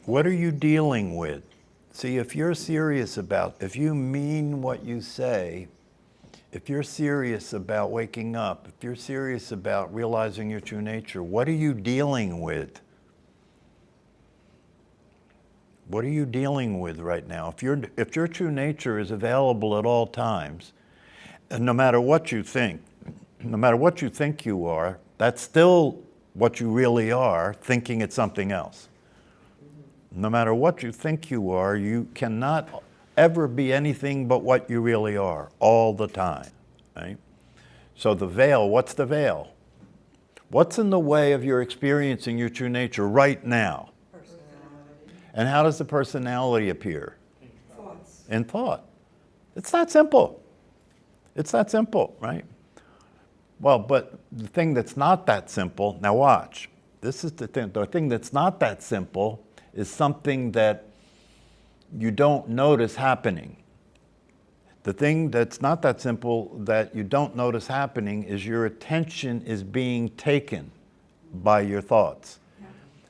What are you dealing with? See, if you're serious about, if you mean what you say, if you're serious about waking up, if you're serious about realizing your true nature, what are you dealing with? What are you dealing with right now? If your true nature is available at all times, and no matter what you think, no matter what you think you are, that's still what you really are, thinking it's something else. No matter what you think you are, you cannot ever be anything but what you really are, all the time, right? So the veil, what's the veil? What's in the way of your experiencing your true nature right now? And how does the personality appear? Thoughts. In thought. It's that simple. It's that simple, right? Well, but the thing that's not that simple, now watch. This is the thing that's not that simple is something that you don't notice happening. The thing that's not that simple that you don't notice happening is your attention is being taken by your thoughts. Yeah.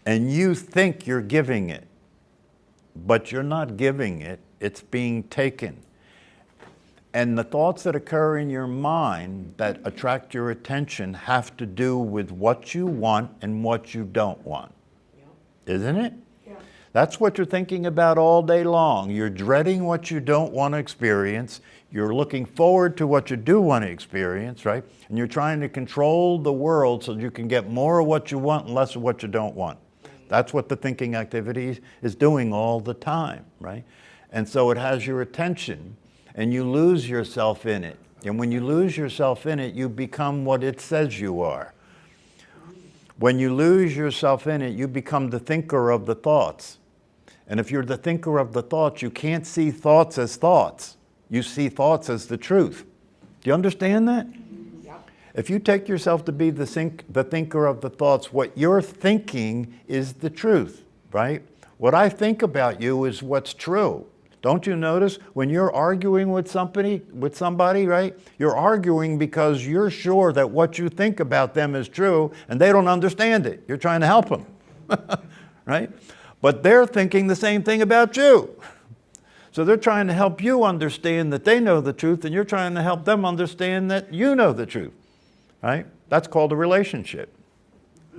And you think you're giving it. But you're not giving it, it's being taken. And the thoughts that occur in your mind that attract your attention have to do with what you want and what you don't want. Yep. Isn't it? Yeah. That's what you're thinking about all day long. You're dreading what you don't want to experience. You're looking forward to what you do want to experience, right? And you're trying to control the world so you can get more of what you want and less of what you don't want. That's what the thinking activity is doing all the time, right? And so it has your attention, and you lose yourself in it. And when you lose yourself in it, you become what it says you are. When you lose yourself in it, you become the thinker of the thoughts. And if you're the thinker of the thoughts, you can't see thoughts as thoughts. You see thoughts as the truth. Do you understand that? If you take yourself to be the thinker of the thoughts, what you're thinking is the truth, right? What I think about you is what's true. Don't you notice when you're arguing with somebody, right? You're arguing because you're sure that what you think about them is true and they don't understand it. You're trying to help them, right? But they're thinking the same thing about you. So they're trying to help you understand that they know the truth, and you're trying to help them understand that you know the truth. Right? That's called a relationship,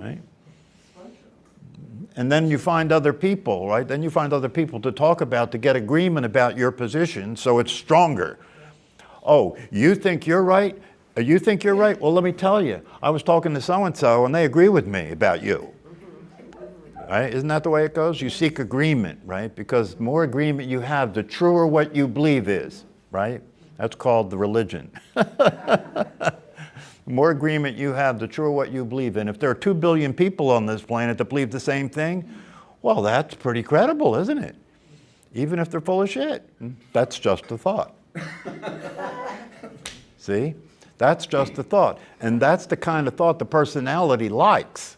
right? And then you find other people, right? Then you find other people to talk about, to get agreement about your position, so it's stronger. Oh, you think you're right? You think you're right? Well, let me tell you, I was talking to so-and-so, and they agree with me about you. Right? Isn't that the way it goes? You seek agreement, right? Because the more agreement you have, the truer what you believe is, right? That's called the religion. The more agreement you have, the truer what you believe in. If there are 2 billion people on this planet that believe the same thing, well, that's pretty credible, isn't it? Even if they're full of shit. That's just a thought. See? That's just a thought. And that's the kind of thought the personality likes,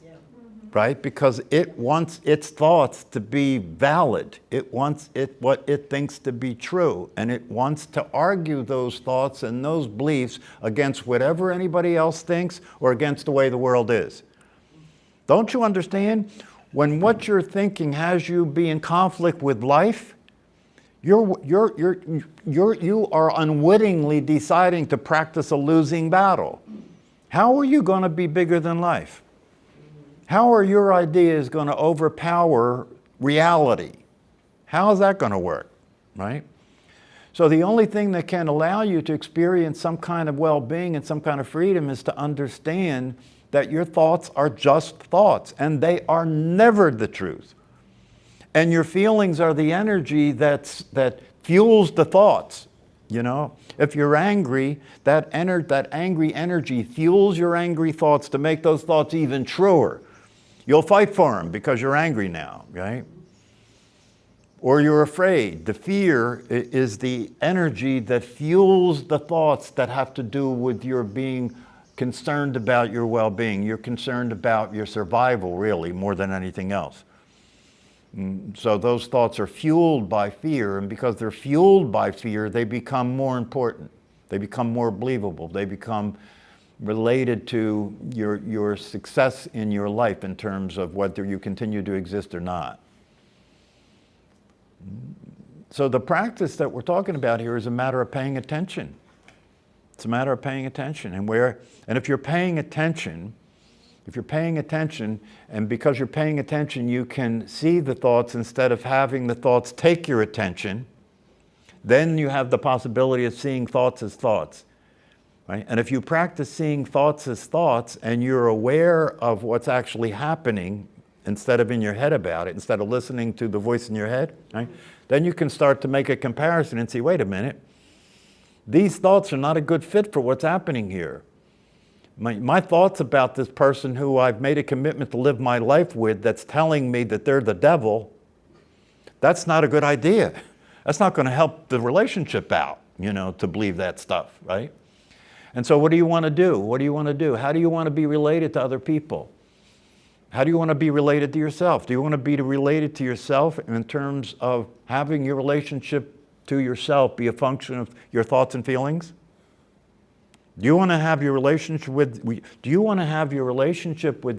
right? Because it wants its thoughts to be valid. It wants what it thinks to be true. And it wants to argue those thoughts and those beliefs against whatever anybody else thinks or against the way the world is. Don't you understand? When what you're thinking has you be in conflict with life, you are unwittingly deciding to practice a losing battle. How are you going to be bigger than life? How are your ideas going to overpower reality? How is that going to work, right? So the only thing that can allow you to experience some kind of well-being and some kind of freedom is to understand that your thoughts are just thoughts, and they are never the truth. And your feelings are the energy that fuels the thoughts, you know? If you're angry, that angry energy fuels your angry thoughts to make those thoughts even truer. You'll fight for them because you're angry now, right? Or you're afraid. The fear is the energy that fuels the thoughts that have to do with your being concerned about your well-being. You're concerned about your survival, really, more than anything else. So those thoughts are fueled by fear, and because they're fueled by fear, they become more important. They become more believable. They become related to your success in your life in terms of whether you continue to exist or not. So the practice that we're talking about here is a matter of paying attention. It's a matter of paying attention. And if you're paying attention, and because you're paying attention, you can see the thoughts instead of having the thoughts take your attention, then you have the possibility of seeing thoughts as thoughts. Right? And if you practice seeing thoughts as thoughts and you're aware of what's actually happening instead of in your head about it, instead of listening to the voice in your head, right? Then you can start to make a comparison and see, wait a minute, these thoughts are not a good fit for what's happening here. My thoughts about this person who I've made a commitment to live my life with that's telling me that they're the devil, that's not a good idea. That's not going to help the relationship out, to believe that stuff, right? And so what do you want to do? What do you want to do? How do you want to be related to other people? How do you want to be related to yourself? Do you want to be related to yourself in terms of having your relationship to yourself be a function of your thoughts and feelings? Do you want to have your relationship with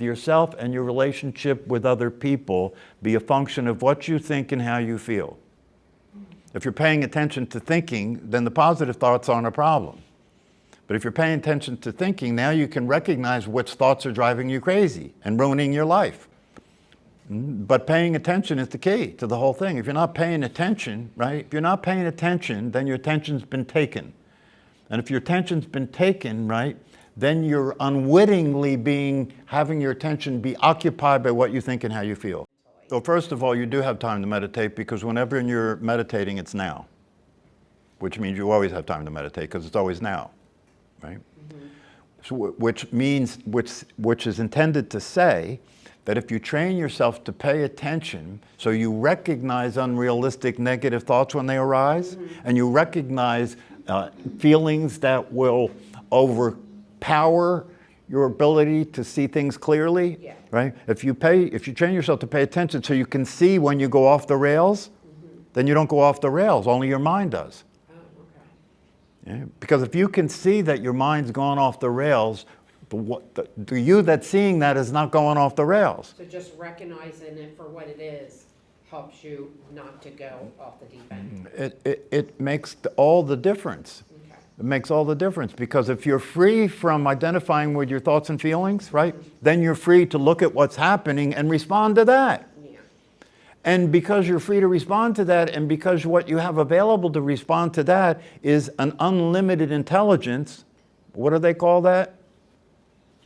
yourself and your relationship with other people be a function of what you think and how you feel? If you're paying attention to thinking, then the positive thoughts aren't a problem. But if you're paying attention to thinking, now you can recognize which thoughts are driving you crazy and ruining your life. But paying attention is the key to the whole thing. If you're not paying attention, right? If you're not paying attention, then your attention's been taken. And if your attention's been taken, right, then you're unwittingly having your attention be occupied by what you think and how you feel. So first of all, you do have time to meditate because whenever you're meditating, it's now. Which means you always have time to meditate because it's always now. Right? Mm-hmm. So, which is intended to say that if you train yourself to pay attention, so you recognize unrealistic negative thoughts when they arise, and you recognize feelings that will overpower your ability to see things clearly, right? If you train yourself to pay attention so you can see when you go off the rails, then you don't go off the rails, only your mind does. Yeah, because if you can see that your mind's gone off the rails, the you that's seeing that is not going off the rails. So just recognizing it for what it is helps you not to go off the deep end. It makes all the difference. Okay. It makes all the difference because if you're free from identifying with your thoughts and feelings, right, then you're free to look at what's happening and respond to that. And because you're free to respond to that, and because what you have available to respond to that is an unlimited intelligence, what do they call that?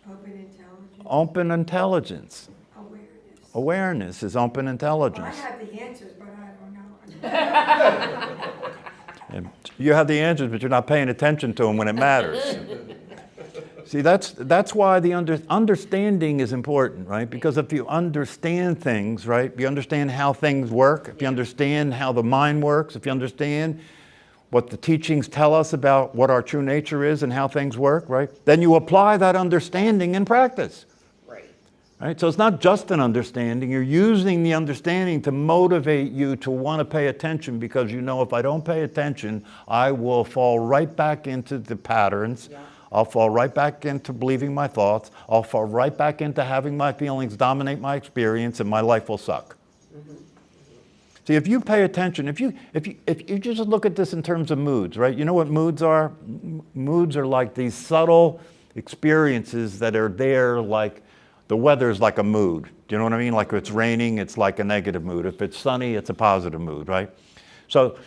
Open intelligence. Open intelligence. Awareness. Awareness is open intelligence. Well, I have the answers, but I don't know. You have the answers, but you're not paying attention to them when it matters. See, that's why the understanding is important, right? Because if you understand things, right, if you understand how things work, if you understand how the mind works, if you understand what the teachings tell us about what our true nature is and how things work, right, then you apply that understanding in practice. Right? So it's not just an understanding. You're using the understanding to motivate you to want to pay attention because you know if I don't pay attention, I will fall right back into the patterns. Yeah. I'll fall right back into believing my thoughts. I'll fall right back into having my feelings dominate my experience, and my life will suck. Mm-hmm. See, if you pay attention, if you just look at this in terms of moods, right? You know what moods are? Moods are like these subtle experiences that are there, like the weather's like a mood. Do you know what I mean? Like if it's raining, it's like a negative mood. If it's sunny, it's a positive mood, right? So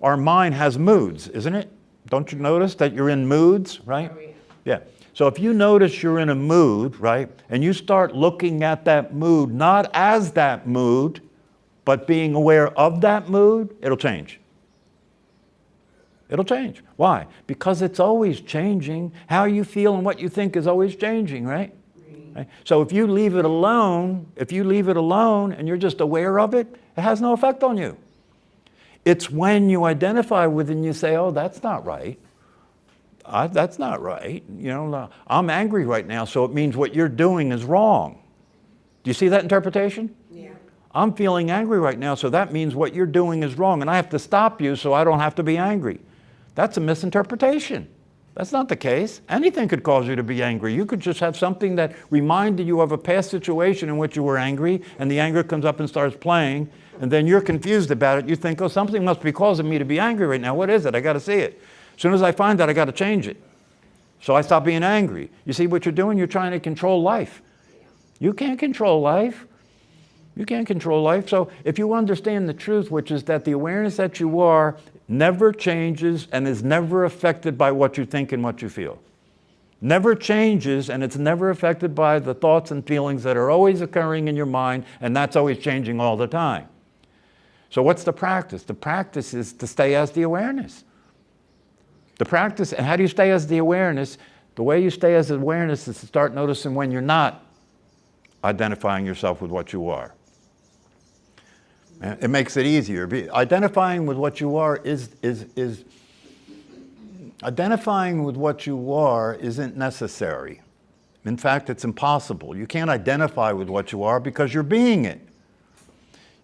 our mind has moods, isn't it? Don't you notice that you're in moods, right? Oh, yeah. So if you notice you're in a mood, right, and you start looking at that mood not as that mood, but being aware of that mood, it'll change. It'll change. Why? Because it's always changing. How you feel and what you think is always changing, right? Right? So if you leave it alone, and you're just aware of it, it has no effect on you. It's when you identify with it and you say, oh, that's not right. That's not right. You know, I'm angry right now, so it means what you're doing is wrong. Do you see that interpretation? Yeah. I'm feeling angry right now, so that means what you're doing is wrong, and I have to stop you so I don't have to be angry. That's a misinterpretation. That's not the case. Anything could cause you to be angry. You could just have something that reminded you of a past situation in which you were angry, and the anger comes up and starts playing, And then you're confused about it. You think, oh, something must be causing me to be angry right now. What is it? I got to see it. As soon as I find that, I got to change it. So I stop being angry. You see what you're doing? You're trying to control life. You can't control life. You can't control life. So if you understand the truth, which is that the awareness that you are never changes and is never affected by what you think and what you feel. Never changes, and it's never affected by the thoughts and feelings that are always occurring in your mind, and that's always changing all the time. So what's the practice? The practice is to stay as the awareness. The practice, and how do you stay as the awareness? The way you stay as awareness is to start noticing when you're not identifying yourself with what you are. It makes it easier. Identifying with what you are identifying with what you are isn't necessary. In fact, it's impossible. You can't identify with what you are because you're being it.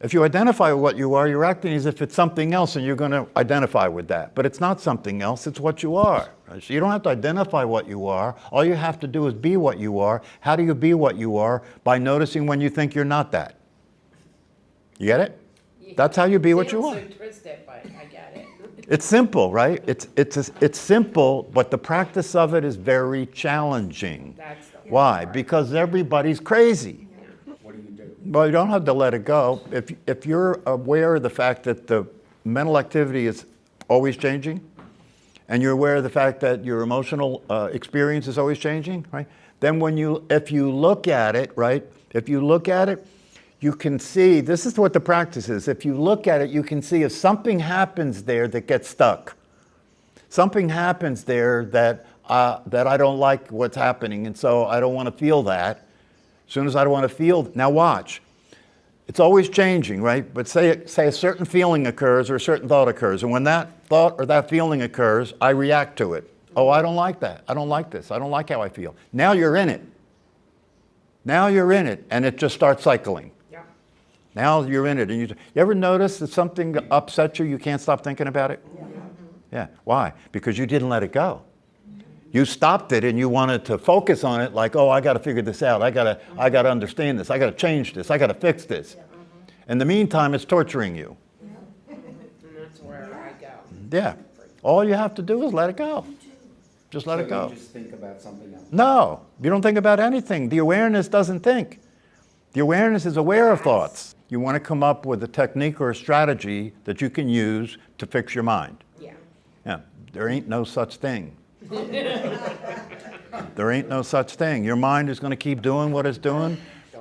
If you identify with what you are, you're acting as if it's something else and you're going to identify with that. But it's not something else, it's what you are. Right? So you don't have to identify what you are. All you have to do is be what you are. How do you be what you are? By noticing when you think you're not that. You get it? That's how you be what you are. Sounds so twisted, but I get it. It's simple, right? It's simple, but the practice of it is very challenging. That's the Why? Because everybody's crazy. What do you do? Well, you don't have to let it go. If you're aware of the fact that the mental activity is always changing, and you're aware of the fact that your emotional experience is always changing, right? Then if you look at it, right? If you look at it, you can see, this is what the practice is. If you look at it, you can see if something happens there that gets stuck. Something happens there that I don't like what's happening, and so I don't want to feel that. As soon as I don't want to feel, now watch. It's always changing, right? But say a certain feeling occurs or a certain thought occurs, and when that thought or that feeling occurs, I react to it. Oh, I don't like that. I don't like this. I don't like how I feel. Now you're in it. Now you're in it, and it just starts cycling. Yeah. Now you're in it. And you ever notice that something upsets you, you can't stop thinking about it? Yeah. Why? Because you didn't let it go. You stopped it and you wanted to focus on it like, oh, I got to figure this out. I got to understand this. I got to change this. I got to fix this. In the meantime, it's torturing you. And that's where I go. Yeah. All you have to do is let it go. Just let it go. You just think about something else. No, you don't think about anything. The awareness doesn't think. The awareness is aware of thoughts. You want to come up with a technique or a strategy that you can use to fix your mind. Yeah. Yeah. There ain't no such thing. There ain't no such thing. Your mind is going to keep doing what it's doing.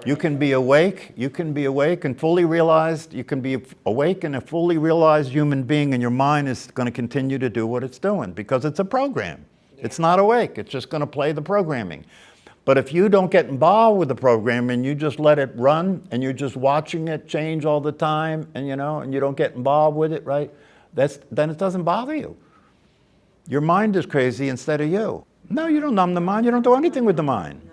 You can be awake. You can be awake and fully realized. You can be awake and a fully realized human being, and your mind is going to continue to do what it's doing because it's a program. It's not awake. It's just going to play the programming. But if you don't get involved with the program and you just let it run and you're just watching it change all the time and you don't get involved with it, right? Then it doesn't bother you. Your mind is crazy instead of you. No, you don't numb the mind. You don't do anything with the mind.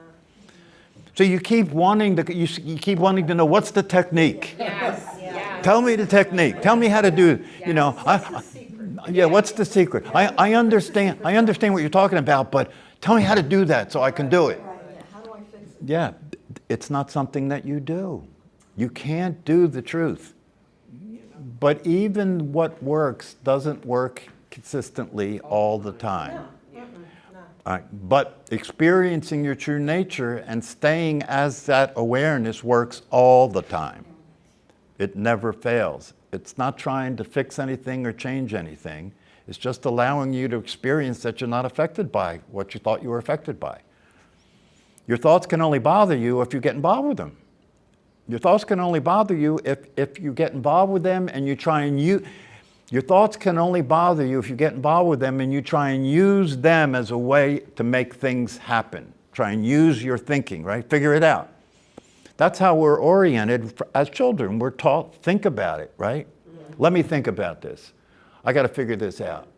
So you keep wanting to know what's the technique. Yes. Yes. Tell me the technique. Tell me how to do. What's the secret? I understand what you're talking about, but tell me how to do that so I can do it. How do I fix it? Yeah, it's not something that you do. You can't do the truth. But even what works doesn't work consistently all the time. But experiencing your true nature and staying as that awareness works all the time. It never fails. It's not trying to fix anything or change anything. It's just allowing you to experience that you're not affected by what you thought you were affected by. Your thoughts can only bother you if you get involved with them. Your thoughts can only bother you if you get involved with them and you try and your thoughts can only bother you if you get involved with them and you try and use them as a way to make things happen. Try and use your thinking, right? Figure it out. That's how we're oriented as children. We're taught, think about it, right? Let me think about this. I got to figure this out.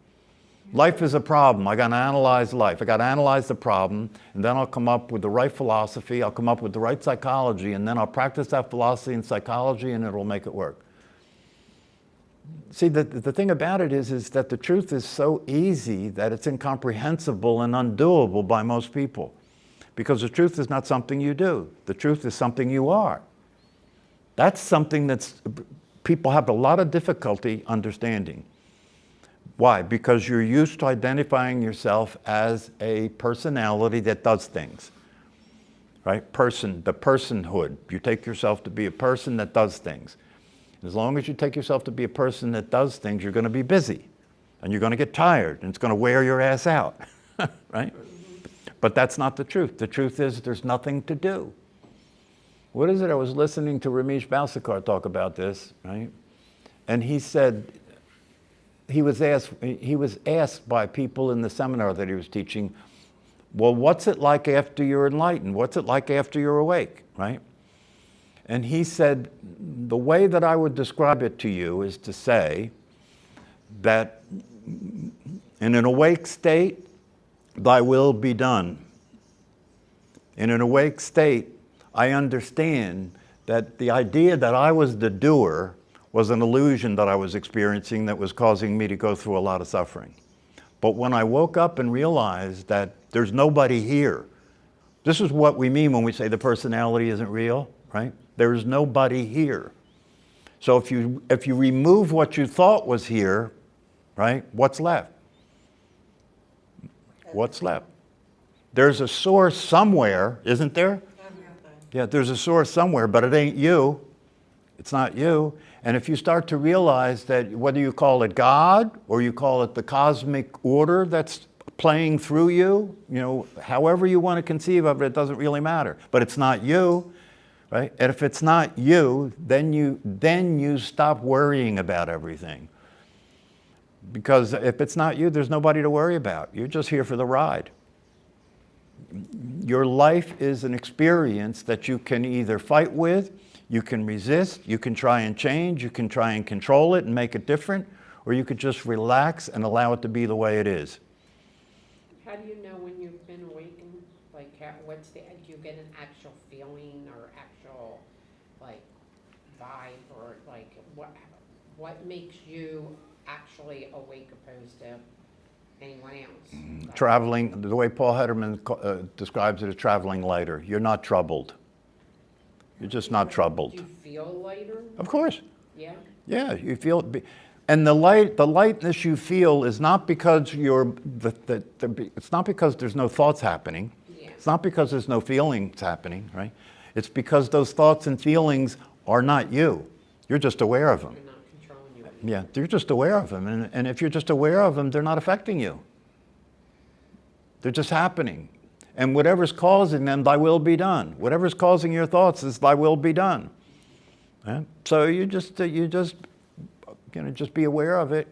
Life is a problem. I got to analyze life. I got to analyze the problem, and then I'll come up with the right philosophy. I'll come up with the right psychology, and then I'll practice that philosophy and psychology, and it'll make it work. See, the thing about it is that the truth is so easy that it's incomprehensible and undoable by most people. Because the truth is not something you do. The truth is something you are. That's something that's people have a lot of difficulty understanding. Why? Because you're used to identifying yourself as a personality that does things, right? The personhood. You take yourself to be a person that does things. As long as you take yourself to be a person that does things, you're going to be busy, and you're going to get tired, and it's going to wear your ass out, right? But that's not the truth. The truth is there's nothing to do. What is it? I was listening to Ramesh Balsekar talk about this, right? And he said, he was asked by people in the seminar that he was teaching, well, what's it like after you're enlightened? What's it like after you're awake, right? And he said, the way that I would describe it to you is to say that in an awake state, thy will be done. In an awake state, I understand that the idea that I was the doer was an illusion that I was experiencing that was causing me to go through a lot of suffering. But when I woke up and realized that there's nobody here, this is what we mean when we say the personality isn't real, right? There is nobody here. So if you remove what you thought was here, right, what's left? What's left? There's a source somewhere, isn't there? Yeah, there's a source somewhere, but it ain't you. It's not you. And if you start to realize that whether you call it God or you call it the cosmic order that's playing through you, however you want to conceive of it, it doesn't really matter. But it's not you, right? And if it's not you, then you stop worrying about everything. Because if it's not you, there's nobody to worry about. You're just here for the ride. Your life is an experience that you can either fight with, you can resist, you can try and change, you can try and control it and make it different, or you could just relax and allow it to be the way it is. How do you know when you've been awakened? Like, do you get an actual feeling or actual, like, vibe, or like, what makes you actually awake opposed to anyone else? Traveling, the way Paul Hederman describes it, is traveling lighter. You're not troubled. You're just not troubled. Do you feel lighter? Of course. Yeah? Yeah, you feel it. And the lightness you feel is not because it's not because there's no thoughts happening. Yeah. It's not because there's no feelings happening, right? It's because those thoughts and feelings are not you. You're just aware of them. They're not controlling you. Yeah, you're just aware of them. And if you're just aware of them, they're not affecting you. They're just happening. And whatever's causing them, thy will be done. Whatever's causing your thoughts is thy will be done. Yeah? So you just be aware of it.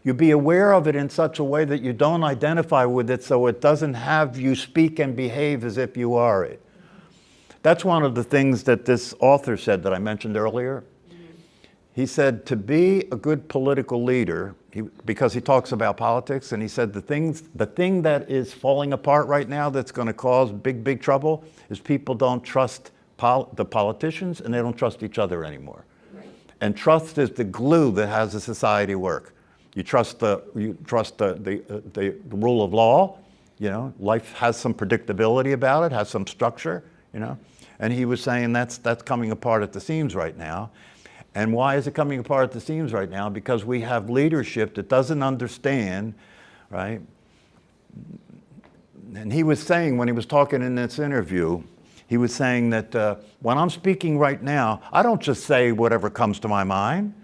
You be aware of it in such a way that you don't identify with it, so it doesn't have you speak and behave as if you are it. That's one of the things that this author said that I mentioned earlier. He said to be a good political leader, because he talks about politics, and he said the thing that is falling apart right now that's going to cause big trouble is people don't trust the politicians, and they don't trust each other anymore. Right. And trust is the glue that has a society work. You trust the rule of law. Life has some predictability about it, has some structure. And he was saying that's coming apart at the seams right now. And why is it coming apart at the seams right now? Because we have leadership that doesn't understand, right? And he was saying, when he was talking in this interview, he was saying that when I'm speaking right now, I don't just say whatever comes to my mind.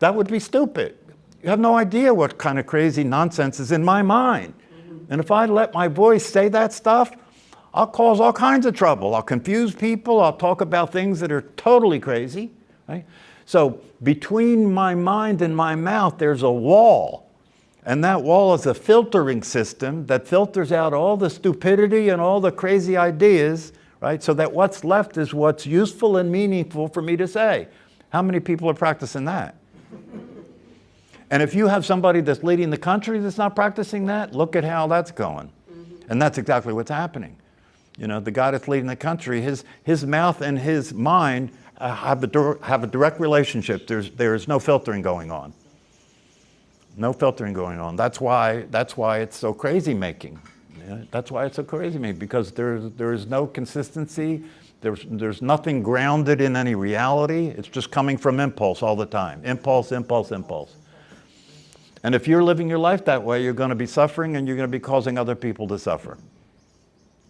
That would be stupid. You have no idea what kind of crazy nonsense is in my mind. And if I let my voice say that stuff, I'll cause all kinds of trouble. I'll confuse people. I'll talk about things that are totally crazy. Right? So between my mind and my mouth, there's a wall. And that wall is a filtering system that filters out all the stupidity and all the crazy ideas, right? So that what's left is what's useful and meaningful for me to say. How many people are practicing that? And if you have somebody that's leading the country that's not practicing that, look at how that's going. And that's exactly what's happening. The guy that's leading the country, his mouth and his mind have a direct relationship. There's no filtering going on. No filtering going on. That's why it's so crazy making. That's why it's so crazy making, because there is no consistency. There's nothing grounded in any reality. It's just coming from impulse all the time. Impulse, impulse, impulse. And if you're living your life that way, you're going to be suffering and you're going to be causing other people to suffer.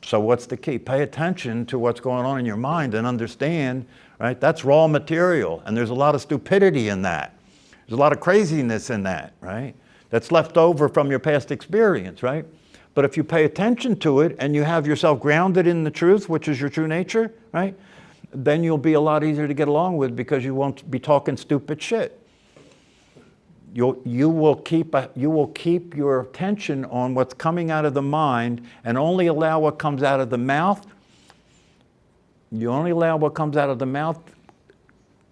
So what's the key? Pay attention to what's going on in your mind and understand, right? That's raw material, and there's a lot of stupidity in that. There's a lot of craziness in that, right? That's left over from your past experience, right? But if you pay attention to it and you have yourself grounded in the truth, which is your true nature, right? Then you'll be a lot easier to get along with because you won't be talking stupid shit. You will keep your attention on what's coming out of the mind and only allow what comes out of the mouth. You only allow what comes out of the mouth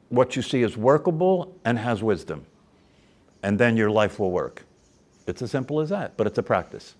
what you see is workable and has wisdom. And then your life will work. It's as simple as that, but it's a practice.